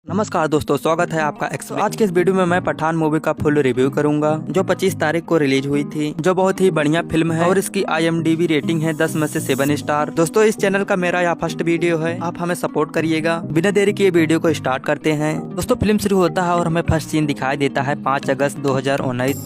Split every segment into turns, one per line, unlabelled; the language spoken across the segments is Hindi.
नमस्कार दोस्तों, स्वागत है आपका आज के इस वीडियो में मैं पठान मूवी का फुल रिव्यू करूंगा जो 25 तारीख को रिलीज हुई थी, जो बहुत ही बढ़िया फिल्म है और इसकी IMDb रेटिंग है 10 में से 7 स्टार। दोस्तों, इस चैनल का मेरा यह फर्स्ट वीडियो है, आप हमें सपोर्ट करिएगा। बिना देरी किए वीडियो को स्टार्ट करते हैं। दोस्तों, फिल्म शुरू होता है और हमें फर्स्ट सीन दिखाई देता है 5 अगस्त 2019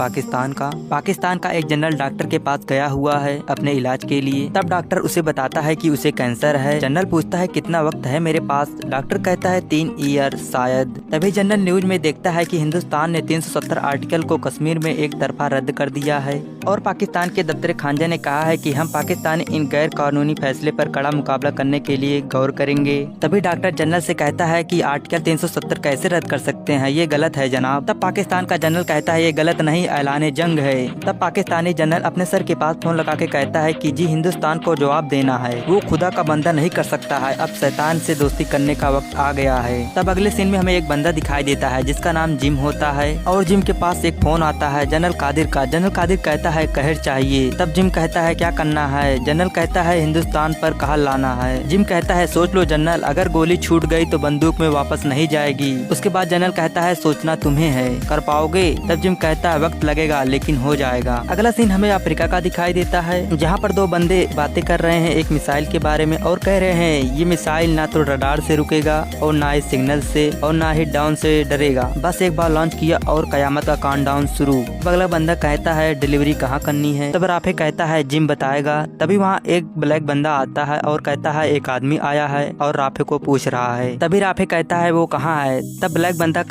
पाकिस्तान का एक जनरल डॉक्टर के पास गया हुआ है अपने इलाज के लिए। तब डॉक्टर उसे बताता है कि उसे कैंसर है। जनरल पूछता है कितना वक्त है मेरे पास। डॉक्टर कहता है 3 ईयर शायद। तभी जनरल न्यूज में देखता है कि हिंदुस्तान ने 370 आर्टिकल को कश्मीर में एक तरफा रद्द कर दिया है और पाकिस्तान के दफ्तर खांजा ने कहा है कि हम पाकिस्तानी इन गैर कानूनी फैसले पर कड़ा मुकाबला करने के लिए गौर करेंगे। तभी डॉक्टर जनरल से कहता है कि आर्टिकल 370 कैसे रद्द कर सकते हैं, ये गलत है जनाब। तब पाकिस्तान का जनरल कहता है ये गलत नहीं, ऐलान जंग है। तब पाकिस्तानी जनरल अपने सर के पास फोन लगा के कहता है कि जी हिंदुस्तान को जवाब देना है, वो खुदा का बंदा नहीं कर सकता है, अब शैतान से दोस्ती करने का वक्त आ गया है। तब अगले सीन में हमें एक बंदा दिखाई देता है जिसका नाम जिम होता है और जिम के पास एक फोन आता है जनरल कादिर का। जनरल कादिर कहता है कहर चाहिए। तब जिम कहता है क्या करना है। जनरल कहता है हिंदुस्तान पर कहर लाना है। जिम कहता है सोच लो जनरल, अगर गोली छूट गई तो बंदूक में वापस नहीं जाएगी। उसके बाद जनरल कहता है सोचना तुम्हें है, कर पाओगे। तब जिम कहता है वक्त लगेगा लेकिन हो जाएगा। अगला सीन हमें अफ्रीका का दिखाई देता है जहाँ पर 2 बंदे बातें कर रहे हैं एक मिसाइल के बारे में और कह रहे हैं ये मिसाइल ना तो रडार से रुकेगा और ना ही सिग्नल से और ना ही डाउन से डरेगा, बस एक बार लॉन्च किया और कयामत का काउंटडाउन शुरू। अगला बंदा कहता है डिलीवरी कहाँ करनी है। तब राफे कहता है जिम बताएगा। तभी वहाँ एक ब्लैक बंदा आता है और कहता है एक आदमी आया है और राफे को पूछ रहा है। तभी राफे कहता है वो कहाँ है। तब ब्लैक बंदा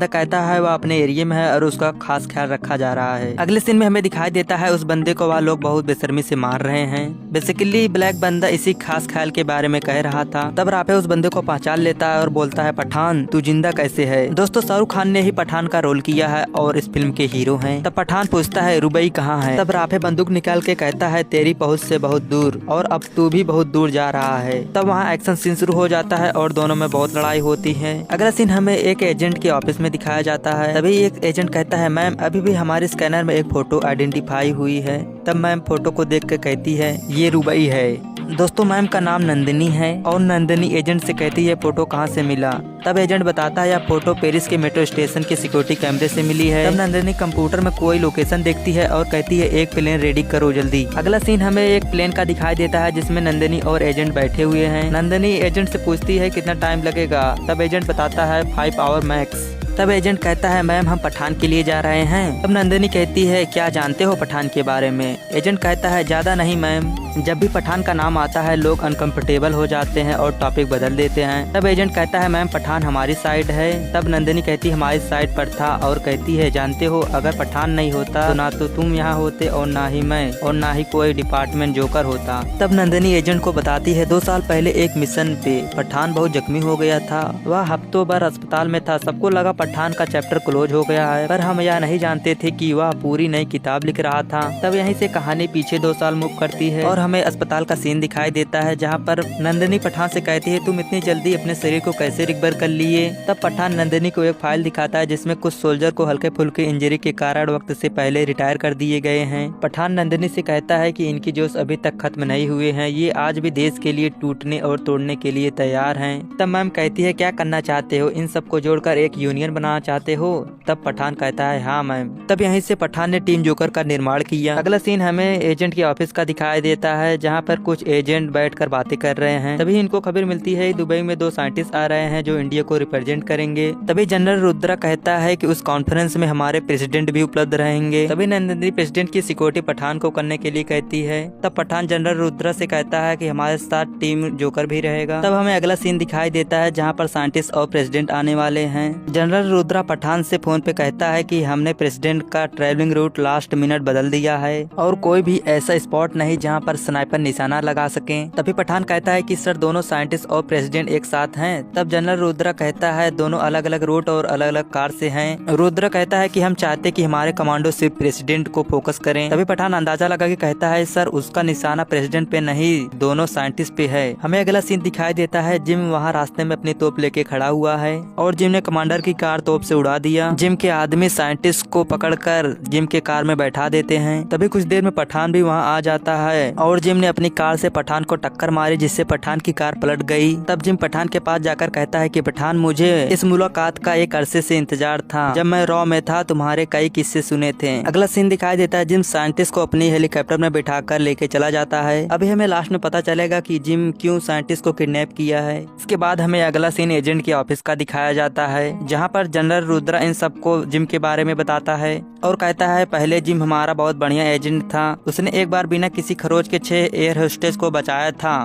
कहता है वो अपने एरिया में है और उसका खास ख्याल रखा जा रहा है। अगले सीन में हमें दिखाई देता है उस बंदे को वह लोग बहुत बेशर्मी से मार रहे हैं। बेसिकली ब्लैक बंदा इसी खास ख्याल के बारे में कह रहा था। तब राफे उस बंदे को पहचान लेता है और बोलता है पठान तू जिंदा कैसे है। दोस्तों, शाहरुख खान ने ही पठान का रोल किया है और इस फिल्म के हीरो हैं। तब पठान पूछता है रुबई कहाँ है। तब राफे बंदूक निकाल के कहता है तेरी पहुंच से बहुत दूर और अब तू भी बहुत दूर जा रहा है। तब वहाँ एक्शन सीन शुरू हो जाता है और दोनों में बहुत लड़ाई होती है। अगला सीन हमें एक एजेंट के ऑफिस में दिखाया जाता है। तभी एक एजेंट कहता है मैम अभी भी हमारे स्कैनर में एक फोटो आइडेंटिफाई हुई है। तब मैम फोटो को देख के कहती है ये रुबई है। दोस्तों, मैम का नाम नंदिनी है और नंदिनी एजेंट से कहती है फोटो कहाँ से मिला। तब एजेंट बताता है यह फोटो पेरिस के मेट्रो स्टेशन के सिक्योरिटी कैमरे से मिली है। तब नंदिनी कंप्यूटर में कोई लोकेशन देखती है और कहती है एक प्लेन रेडी करो जल्दी। अगला सीन हमें एक प्लेन का दिखाई देता है जिसमें नंदिनी और एजेंट बैठे हुए हैं। नंदिनी एजेंट से पूछती है कितना टाइम लगेगा। तब एजेंट बताता है 5 आवर मैक्स। तब एजेंट कहता है मैम हम पठान के लिए जा रहे हैं। तब नंदिनी कहती है क्या जानते हो पठान के बारे में। एजेंट कहता है ज्यादा नहीं मैम, जब भी पठान का नाम आता है लोग अनकंफर्टेबल हो जाते हैं और टॉपिक बदल देते हैं। तब एजेंट कहता है मैम पठान हमारी साइड है। तब नंदिनी कहती है हमारी साइड पर था और कहती है जानते हो अगर पठान नहीं होता तो ना तो तुम यहाँ होते और ना ही मैं और ना ही कोई डिपार्टमेंट जोकर होता। तब नंदिनी एजेंट को बताती है 2 साल पहले एक मिशन पे पठान बहुत जख्मी हो गया था, वह हफ्तों भर अस्पताल में था। सबको लगा पठान का चैप्टर क्लोज हो गया है, पर हम यह नहीं जानते थे कि वह पूरी नई किताब लिख रहा था। तब यहीं से कहानी पीछे 2 साल मूव करती है और हमें अस्पताल का सीन दिखाई देता है जहां पर नंदिनी पठान से कहती है तुम इतनी जल्दी अपने शरीर को कैसे रिकवर कर लिए। तब पठान नंदिनी को एक फाइल दिखाता है जिसमें कुछ सोल्जर को हल्के फुल्के इंजरी के कारण वक्त से पहले रिटायर कर दिए गए हैं। पठान नंदिनी से कहता है कि इनकी जोश अभी तक खत्म नहीं हुए हैं, ये आज भी देश के लिए टूटने और तोड़ने के लिए तैयार हैं। तब मैम कहती है क्या करना चाहते हो, इन सबको जोड़कर एक यूनियन बनाना चाहते हो। तब पठान कहता है हाँ मैम। तब यहीं से पठान ने टीम जोकर का निर्माण किया। अगला सीन हमें एजेंट के ऑफिस का दिखाई देता है जहाँ पर कुछ एजेंट बैठकर बातें कर रहे हैं। तभी इनको खबर मिलती है दुबई में 2 साइंटिस्ट आ रहे हैं जो इंडिया को रिप्रेजेंट करेंगे। तभी जनरल रुद्रा कहता है कि उस कॉन्फ्रेंस में हमारे प्रेसिडेंट भी उपलब्ध रहेंगे। तभी नंदिनी प्रेसिडेंट की सिक्योरिटी पठान को करने के लिए कहती है। तब पठान जनरल रुद्रा से कहता है कि हमारे साथ टीम जोकर भी रहेगा। तब हमें अगला सीन दिखाई देता है जहाँ पर साइंटिस्ट और प्रेसिडेंट आने वाले हैं। जनरल रुद्रा पठान से फोन पे कहता है कि हमने प्रेसिडेंट का ट्रैवलिंग रूट लास्ट मिनट बदल दिया है और कोई भी ऐसा स्पॉट नहीं जहाँ पर स्नाइपर निशाना लगा सके। तभी पठान कहता है कि सर दोनों साइंटिस्ट और प्रेसिडेंट एक साथ हैं। तब जनरल रुद्रा कहता है दोनों अलग अलग रूट और अलग अलग कार से हैं। रुद्रा कहता है कि हम चाहते कि हमारे कमांडो सिर्फ प्रेसिडेंट को फोकस करें। तभी पठान अंदाजा लगा के कहता है सर उसका निशाना प्रेसिडेंट पे नहीं दोनों साइंटिस्ट पे है। हमें अगला सीन दिखाई देता है जिम वहाँ रास्ते में अपनी तोप लेके खड़ा हुआ है और जिम ने कमांडर की कार तोप से उड़ा दिया। जिम के आदमी साइंटिस्ट को पकड़कर जिम के कार में बैठा देते हैं। तभी कुछ देर में पठान भी वहाँ आ जाता है और और जिम ने अपनी कार से पठान को टक्कर मारी, जिससे पठान की कार पलट गई। तब जिम पठान के पास जाकर कहता है कि पठान, मुझे इस मुलाकात का एक अरसे से इंतजार था। जब मैं रॉ में था तुम्हारे कई किस्से सुने थे। अगला सीन दिखाई देता है जिम साइंटिस्ट को अपनी हेलीकॉप्टर में बिठाकर लेके चला जाता है। अभी हमें लास्ट में पता चलेगा कि जिम क्यों साइंटिस्ट को किडनैप किया है। इसके बाद हमें अगला सीन एजेंट के ऑफिस का दिखाया जाता है, जहाँ पर जनरल रुद्रा इन सबको जिम के बारे में बताता है और कहता है पहले जिम हमारा बहुत बढ़िया एजेंट था। उसने एक बार बिना किसी खरोच के 6 एयर होस्टेस को बचाया था,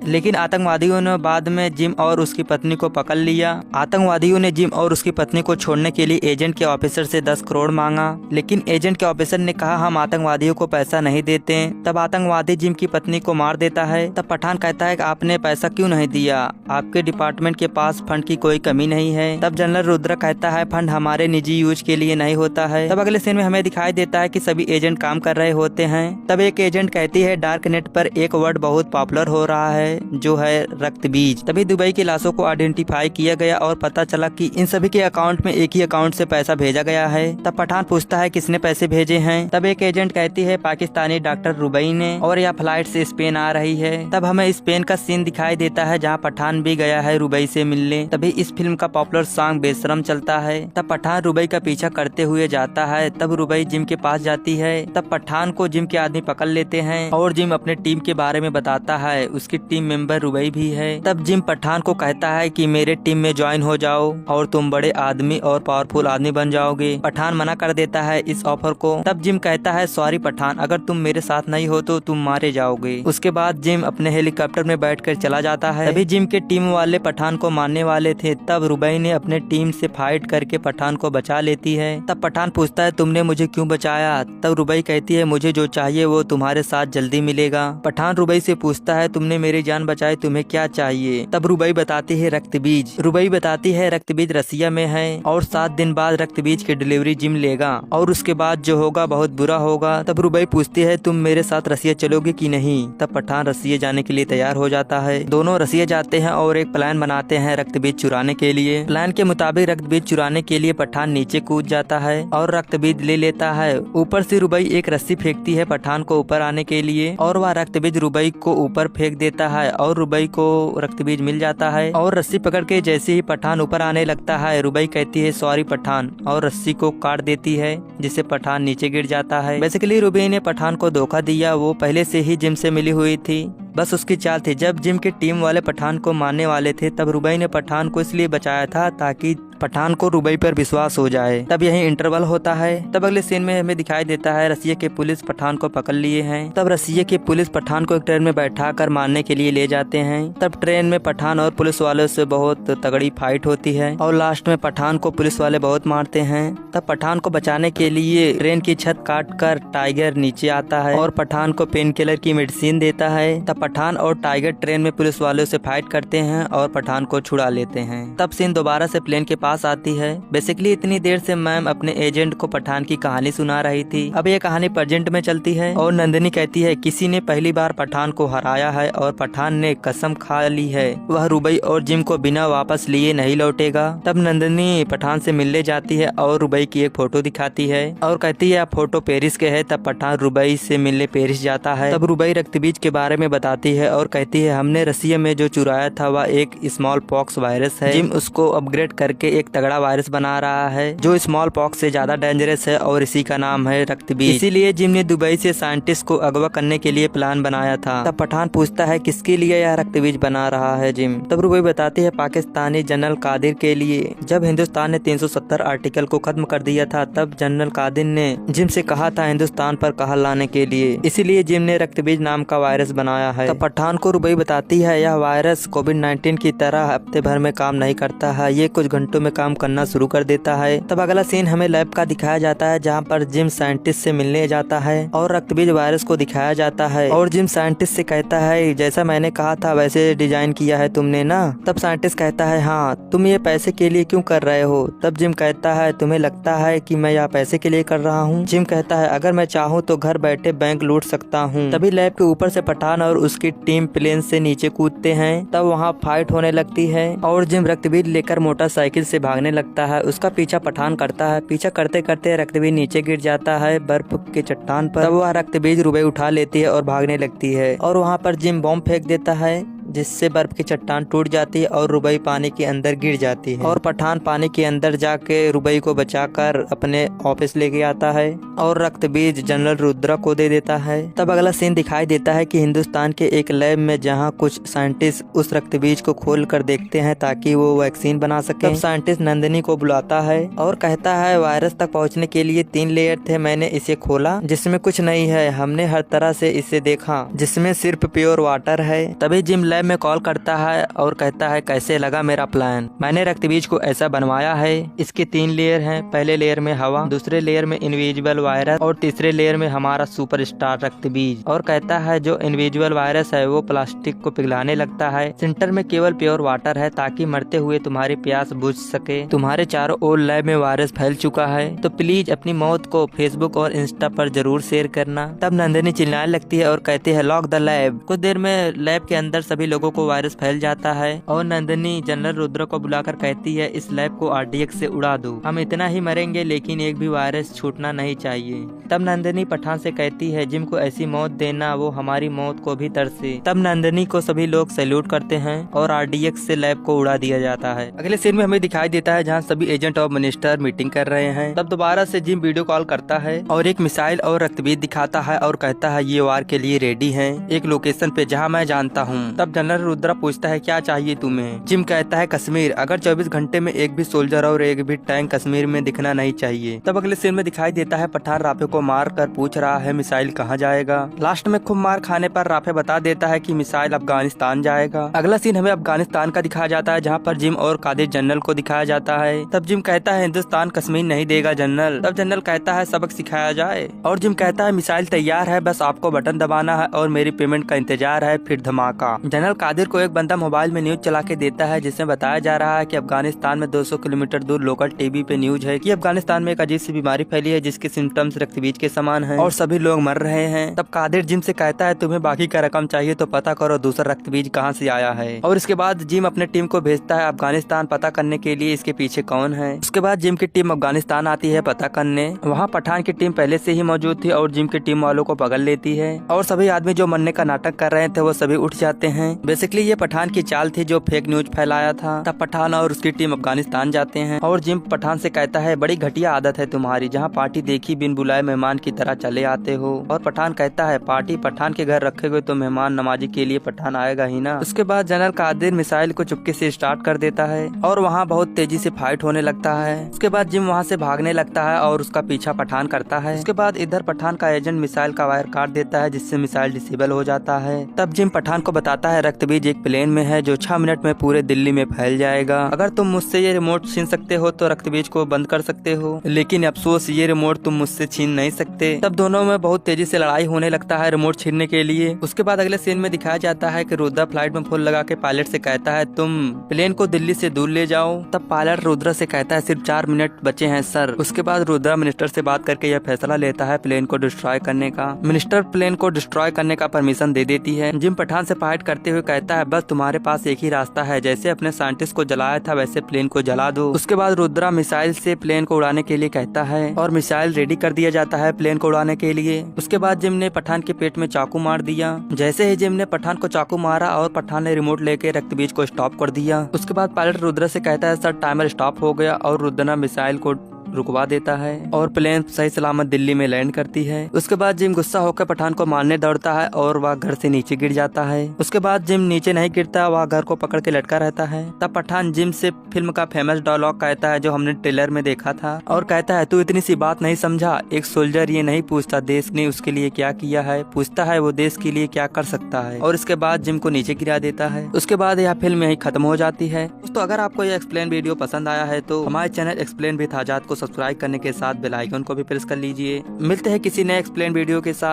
लेकिन आतंकवादियों ने बाद में जिम और उसकी पत्नी को पकड़ लिया। आतंकवादियों ने जिम और उसकी पत्नी को छोड़ने के लिए एजेंट के ऑफिसर से 10 करोड़ मांगा, लेकिन एजेंट के ऑफिसर ने कहा हम आतंकवादियों को पैसा नहीं देते। तब आतंकवादी जिम की पत्नी को मार देता है। तब पठान कहता है कि आपने पैसा क्यों नहीं दिया, आपके डिपार्टमेंट के पास फंड की कोई कमी नहीं है। तब जनरल रुद्र कहता है फंड हमारे निजी यूज के लिए नहीं होता है। तब अगले सीन में हमें दिखाई देता है कि सभी एजेंट काम कर रहे होते हैं। तब एक एजेंट कहती है डार्क नेट पर एक वर्ड बहुत पॉपुलर हो रहा है जो है रक्त बीज। तभी दुबई की लाशों को आइडेंटिफाई किया गया और पता चला कि इन सभी के अकाउंट में एक ही अकाउंट से पैसा भेजा गया है। तब पठान पूछता है किसने पैसे भेजे हैं। तब एक एजेंट कहती है पाकिस्तानी डॉक्टर रुबई ने, और यह फ्लाइट से स्पेन आ रही है। तब हमें स्पेन का सीन दिखाई देता है जहाँ पठान भी गया है रुबई से मिलने। तभी इस फिल्म का पॉपुलर सॉन्ग बेशरम चलता है। तब पठान रुबई का पीछा करते हुए जाता है। तब रुबई जिम के पास जाती है। तब पठान को जिम के आदमी पकड़ लेते हैं और जिम अपने टीम के बारे में बताता है। उसकी टीम मेंबर रुबई भी है। तब जिम पठान को कहता है कि मेरे टीम में ज्वाइन हो जाओ और तुम बड़े आदमी और पावरफुल आदमी बन जाओगे। पठान मना कर देता है इस ऑफर को। तब जिम कहता है सॉरी पठान, अगर तुम मेरे साथ नहीं हो तो तुम मारे जाओगे। उसके बाद जिम अपने हेलीकॉप्टर में बैठकर चला जाता है। तभी जिम के टीम वाले पठान को मारने वाले थे। तब रुबई ने अपने टीम से फाइट करके पठान को बचा लेती है। तब पठान पूछता है तुमने मुझे क्यों बचाया। तब रुबई कहती है मुझे जो चाहिए वो तुम्हारे साथ जल्दी मिलेगा। पठान रुबई से पूछता है तुमने मेरी जान बचाई, तुम्हें क्या चाहिए। तब रुबई बताती है रक्त बीज। रुबई बताती है रक्त बीज रसिया में है और 7 दिन बाद रक्त बीज की डिलीवरी जिम लेगा और उसके बाद जो होगा बहुत बुरा होगा। तब रुबई पूछती है तुम मेरे साथ रसिया चलोगे कि नहीं। तब पठान रसिया जाने के लिए तैयार हो जाता है। दोनों रसिया जाते हैं और एक प्लान बनाते हैं रक्त बीज चुराने के लिए। प्लान के मुताबिक रक्त बीज चुराने के लिए पठान नीचे कूद जाता है और रक्त बीज ले लेता है। ऊपर से रुबई एक रस्सी फेंकती है पठान को ऊपर आने के लिए और वह रक्त बीज रुबई को ऊपर फेंक देता है और रुबई को रक्त बीज मिल जाता है। और रस्सी पकड़ के जैसे ही पठान ऊपर आने लगता है रुबई कहती है सॉरी पठान और रस्सी को काट देती है, जिससे पठान नीचे गिर जाता है। बेसिकली रुबई ने पठान को धोखा दिया, वो पहले से ही जिम से मिली हुई थी, बस उसकी चाल थी। जब जिम के टीम वाले पठान को मारने वाले थे तब रुबई ने पठान को इसलिए बचाया था ताकि पठान को रुबई पर विश्वास हो जाए। तब यही इंटरवल होता है। तब अगले सीन में हमें दिखाई देता है रसिया के पुलिस पठान को पकड़ लिए हैं। तब रसिया के पुलिस पठान को एक ट्रेन में बैठाकर मारने के लिए ले जाते हैं। तब ट्रेन में पठान और पुलिस वालों से बहुत तगड़ी फाइट होती है और लास्ट में पठान को पुलिस वाले बहुत मारते हैं। तब पठान को बचाने के लिए ट्रेन की छत काट कर टाइगर नीचे आता है और पठान को पेन किलर की मेडिसिन देता है। तब पठान और टाइगर ट्रेन में पुलिस वालों से फाइट करते हैं और पठान को छुड़ा लेते हैं। तब सीन दोबारा से प्लेन के पास आती है। बेसिकली इतनी देर से मैम अपने एजेंट को पठान की कहानी सुना रही थी। अब ये कहानी प्रेजेंट में चलती है और नंदिनी कहती है किसी ने पहली बार पठान को हराया है और पठान ने कसम खा ली है वह रुबई और जिम को बिना वापस लिए नहीं लौटेगा। तब नंदिनी पठान से मिलने जाती है और रुबई की एक फोटो दिखाती है और कहती है आप फोटो पेरिस के है। तब पठान रुबई से मिलने पेरिस जाता है। तब रुबई रक्तबीज के बारे में बताती है और कहती है हमने रसिया में जो चुराया था वह एक स्मॉल पॉक्स वायरस है। जिम उसको अपग्रेड करके एक तगड़ा वायरस बना रहा है जो स्मॉल पॉक्स से ज्यादा डेंजरस है और इसी का नाम है रक्तबीज। इसीलिए जिम ने दुबई से साइंटिस्ट को अगवा करने के लिए प्लान बनाया था। तब पठान पूछता है किसके लिए यह रक्तबीज बना रहा है जिम। तब रुबई बताती है पाकिस्तानी जनरल कादिर के लिए। जब हिंदुस्तान ने 370 आर्टिकल को खत्म कर दिया था तब जनरल कादिर ने जिम से कहा था हिंदुस्तान पर कहर लाने के लिए, इसीलिए जिम ने रक्तबीज नाम का वायरस बनाया है। तब पठान को रुबई बताती है यह वायरस कोविड-19 की तरह हफ्ते भर में काम नहीं करता है, ये कुछ घंटों में काम करना शुरू कर देता है। तब अगला सीन हमें लैब का दिखाया जाता है जहाँ पर जिम साइंटिस्ट से मिलने जाता है और रक्तबीज वायरस को दिखाया जाता है और जिम साइंटिस्ट से कहता है जैसा मैंने कहा था वैसे डिजाइन किया है तुमने ना। तब साइंटिस्ट कहता है हाँ, तुम ये पैसे के लिए क्यों कर रहे हो। तब जिम कहता है तुम्हें लगता है कि मैं यह पैसे के लिए कर रहा हूँ। जिम कहता है अगर मैं चाहूँ तो घर बैठे बैंक लूट सकता हूँ। तभी लैब के ऊपर से पठान और उसकी टीम प्लेन से नीचे कूदते हैं। तब वहाँ फाइट होने लगती है और जिम रक्तबीज लेकर मोटरसाइकिल से भागने लगता है। उसका पीछा पठान करता है। पीछा करते करते रक्तबीज नीचे गिर जाता है बर्फ के चट्टान पर। तब वह रक्तबीज रुबई उठा लेती है और भागने लगती है और वहाँ पर जिम बॉम्ब फेंक देता है, जिससे बर्फ की चट्टान टूट जाती है और रुबई पानी के अंदर गिर जाती है। और पठान पानी के अंदर जाके रुबई को बचाकर अपने ऑफिस लेके आता है और रक्तबीज जनरल रुद्रा को दे देता है। तब अगला सीन दिखाई देता है कि हिंदुस्तान के एक लैब में जहां कुछ साइंटिस्ट उस रक्तबीज को खोल कर देखते हैं ताकि वो वैक्सीन बना सके। तब साइंटिस्ट नंदिनी को बुलाता है और कहता है वायरस तक पहुँचने के लिए 3 लेयर थे, मैंने इसे खोला जिसमें कुछ नहीं है, हमने हर तरह से इसे देखा जिसमें सिर्फ प्योर वाटर है। तभी जिम लैब में कॉल करता है और कहता है कैसे लगा मेरा प्लान। मैंने रक्तबीज को ऐसा बनवाया है, इसके 3 लेयर हैं। पहले लेयर में हवा, दूसरे लेयर में इनविजिबल वायरस और तीसरे लेयर में हमारा सुपरस्टार रक्तबीज। और कहता है जो इनविजिबल वायरस है वो प्लास्टिक को पिघलाने लगता है, सेंटर में केवल प्योर वाटर है ताकि मरते हुए तुम्हारी प्यास बुझ सके। तुम्हारे चारों ओर लैब में वायरस फैल चुका है, तो प्लीज अपनी मौत को फेसबुक और इंस्टा पर जरूर शेयर करना। तब नंदिनी चिल्लाने लगती है और कहती है लॉक द लैब। कुछ देर में लैब के अंदर सभी लोगों को वायरस फैल जाता है और नंदिनी जनरल रुद्र को बुलाकर कहती है इस लैब को RDX से उड़ा दो, हम इतना ही मरेंगे लेकिन एक भी वायरस छूटना नहीं चाहिए। तब नंदिनी पठान से कहती है जिम को ऐसी मौत देना वो हमारी मौत को भी तरसे। तब नंदिनी को सभी लोग सैल्यूट करते हैं और RDX से लैब को उड़ा दिया जाता है। अगले सीन में हमें दिखाई देता है जहाँ सभी एजेंट ऑफ मिनिस्टर मीटिंग कर रहे हैं। तब दोबारा से जिम वीडियो कॉल करता है और एक मिसाइल और रक्तबीज दिखाता है और कहता है ये वार के लिए रेडी है एक लोकेशन पे जहाँ मैं जानता हूँ। तब जनरल रुद्रा पूछता है क्या चाहिए तुम्हें। जिम कहता है कश्मीर, अगर 24 घंटे में एक भी सोल्जर और एक भी टैंक कश्मीर में दिखना नहीं चाहिए। तब अगले सीन में दिखाई देता है पठान राफे को मार कर पूछ रहा है मिसाइल कहाँ जाएगा। लास्ट में खूब मार खाने पर राफे बता देता है कि मिसाइल अफगानिस्तान जाएगा। अगला सीन हमें अफगानिस्तान का दिखाया जाता है जहाँ पर जिम और कादिर जनरल को दिखाया जाता है। तब जिम कहता है हिंदुस्तान कश्मीर नहीं देगा जनरल। तब जनरल कहता है सबक सिखाया जाए और जिम कहता है मिसाइल तैयार है, बस आपको बटन दबाना है और मेरी पेमेंट का इंतजार है, फिर धमाका। जनरल कादिर को एक बंदा मोबाइल में न्यूज चला के देता है जिसमें बताया जा रहा है कि अफगानिस्तान में 200 किलोमीटर दूर लोकल टीवी पे न्यूज है कि अफगानिस्तान में एक अजीब सी बीमारी फैली है जिसके सिम्टम्स रक्तबीज के समान हैं और सभी लोग मर रहे हैं। तब कादिर जिम से कहता है तुम्हें बाकी का रकम चाहिए तो पता करो दूसरा रक्तबीज कहाँ से आया है। और इसके बाद जिम अपने टीम को भेजता है अफगानिस्तान पता करने के लिए इसके पीछे कौन है। उसके बाद जिम की टीम अफगानिस्तान आती है पता करने। वहाँ पठान की टीम पहले से ही मौजूद थी और जिम की टीम वालों को पकड़ लेती है और सभी आदमी जो मरने का नाटक कर रहे थे वो सभी उठ जाते हैं। बेसिकली ये पठान की चाल थी जो फेक न्यूज फैलाया था। तब पठान और उसकी टीम अफगानिस्तान जाते हैं और जिम पठान से कहता है बड़ी घटिया आदत है तुम्हारी, जहाँ पार्टी देखी बिन बुलाए मेहमान की तरह चले आते हो। और पठान कहता है पार्टी पठान के घर रखे हुए तो मेहमान नमाजी के लिए पठान आएगा ही ना। उसके बाद जनरल कादिर मिसाइल को चुपके से स्टार्ट कर देता है और वहाँ बहुत तेजी से फाइट होने लगता है। उसके बाद जिम वहाँ से भागने लगता है और उसका पीछा पठान करता है। उसके बाद इधर पठान का एजेंट मिसाइल का वायर काट देता है जिससे मिसाइल डिसेबल हो जाता है। तब जिम पठान को बताता है रक्तबीज एक प्लेन में है जो 6 मिनट में पूरे दिल्ली में फैल जाएगा। अगर तुम मुझसे ये रिमोट छीन सकते हो तो रक्तबीज को बंद कर सकते हो, लेकिन अफसोस ये रिमोट तुम मुझसे छीन नहीं सकते। तब दोनों में बहुत तेजी से लड़ाई होने लगता है रिमोट छीनने के लिए। उसके बाद अगले सीन में दिखाया जाता है कि रुद्रा फ्लाइट में फुल लगा के पायलट से कहता है तुम प्लेन को दिल्ली से दूर ले जाओ। तब पायलट रुद्रा से कहता है सिर्फ 4 मिनट बचे हैं सर। उसके बाद रुद्रा मिनिस्टर से बात करके यह फैसला लेता है प्लेन को डिस्ट्रॉय करने का। मिनिस्टर प्लेन को डिस्ट्रॉय करने का परमिशन दे देती है। जिम पठान से फाइट करते हुए कहता है बस तुम्हारे पास एक ही रास्ता है, जैसे अपने साइंटिस्ट को जलाया था वैसे प्लेन को जला दो। उसके बाद रुद्रा मिसाइल से प्लेन को उड़ाने के लिए कहता है और मिसाइल रेडी कर दिया जाता है प्लेन को उड़ाने के लिए। उसके बाद जिम ने पठान के पेट में चाकू मार दिया। जैसे ही जिम ने पठान को चाकू मारा और पठान ने रिमोट लेके रक्तबीज को स्टॉप कर दिया। उसके बाद पायलट रुद्रा से कहता है सर टाइमर स्टॉप हो गया और रुद्रा मिसाइल को रुकवा देता है और प्लेन सही सलामत दिल्ली में लैंड करती है। उसके बाद जिम गुस्सा होकर पठान को मारने दौड़ता है और वह घर से नीचे गिर जाता है। उसके बाद जिम नीचे नहीं गिरता, वह घर को पकड़ के लटका रहता है। तब पठान जिम से फिल्म का फेमस डायलॉग कहता है जो हमने ट्रेलर में देखा था और कहता है तू इतनी सी बात नहीं समझा, एक सोल्जर ये नहीं पूछता देश ने उसके लिए क्या किया है, पूछता है वो देश के लिए क्या कर सकता है। और इसके बाद जिम को नीचे गिरा देता है। उसके बाद यह फिल्म यही खत्म हो जाती है। दोस्तों अगर आपको यह एक्सप्लेन वीडियो पसंद आया है तो हमारे चैनल एक्सप्लेन विद आजाद को सब्सक्राइब करने के साथ बेल आइकन को भी प्रेस कर लीजिए। मिलते हैं किसी नए एक्सप्लेन वीडियो के साथ।